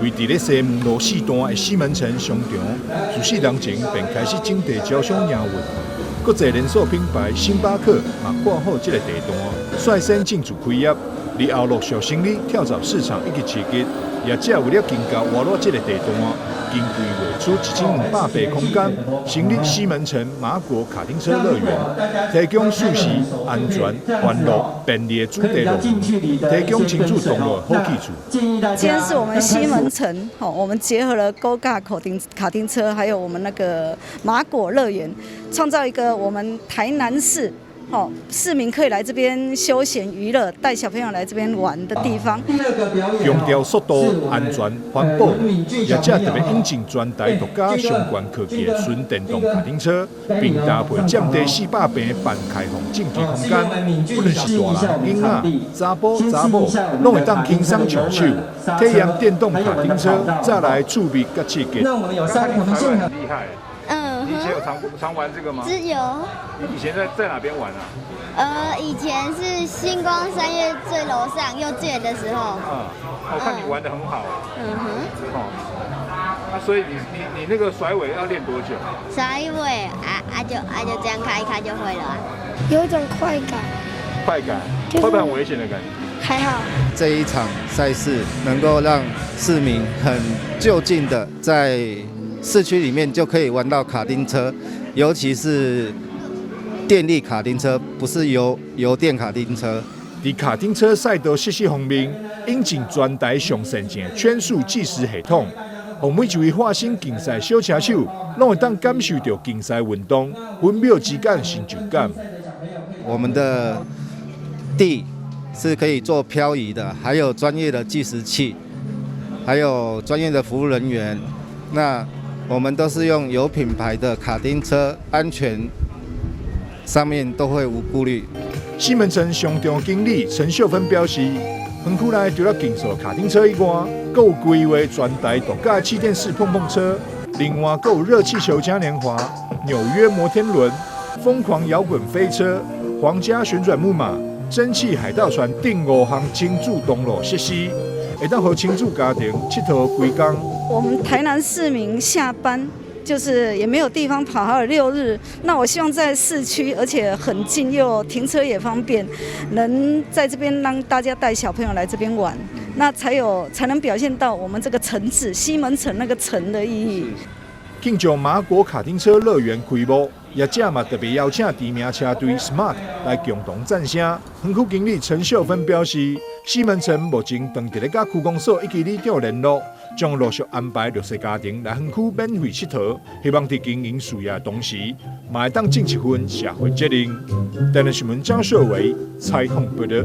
位伫咧西门路4段的西门城商场，自4年前便开始种地招商营运。国际连锁品牌星巴克嘛挂好这个地段，率先进驻开业，日后陆续成立跳蚤市场以及市集，也只为了增加活络这个地段，经规划出1200平空间，成立西门城马果卡丁车乐园，提供舒适、安全、欢乐、便利的主题乐园，提供亲子同乐好去处。今天是我们西门城，我们结合了 GoGa 卡丁车，还有我们那个马果乐园，创造一个我们台南市。市民可以来这边休闲娱乐，带小朋友来这边玩的地方。强调速度、安全、环保，也特别引进全台独家相关科技的纯电动卡丁车，并搭配占地400平的半开放竞技空间，不论是大人、囡仔、查甫、查某，拢会当轻松上手，体验电动卡丁车，再来趣味甲刺激。那我们有3条线很厉害。以前有常玩这个吗？有。以前在哪边玩啊？以前是星光三月最楼上幼稚园的时候。我看你玩得很好。所以你那个甩尾要练多久？甩尾就这样开一开就会了。有一种快感。快感？会不会很危险的感觉？还好。这一场赛事能够让市民很就近的在市区里面就可以玩到卡丁车，尤其是电力卡丁车，不是油电卡丁车。在卡丁车赛道设施方面，引进全台上先进的圈数计时系统，让每一位化身竞赛小车手，拢会当感受到竞赛运动分秒之间的成就感。我们的地是可以做漂移的，还有专业的计时器，还有专业的服务人员。那我们都是用有品牌的卡丁车，安全上面都会无顾虑。西门城商场经理陈秀芬表示，园区内除了竞速卡丁车以外，还有规划全台独家气垫式碰碰车，另外还有热气球嘉年华、纽约摩天轮、疯狂摇滚飞车、皇家旋转木马、蒸汽海盗船等5项亲子同乐设施。会当和亲子家庭佚佗规天。我们台南市民下班就是也没有地方跑，还有6日，那我希望在市区，而且很近，又停车也方便，能在这边让大家带小朋友来这边玩，那才能表现到我们这个城市西门城那个城的意义。庆祝马果卡丁车乐园开幕，也嘛特别邀请知名车队 Smart 来共同赞声。园区经理陈秀芬表示，西门城目前长期咧甲区公所以及里长联络，将陆续安排弱势家庭来园区免费佚佗，希望在经营事业的同时，嘛会当尽一份社会责任。台南新闻张硕伟采访报道。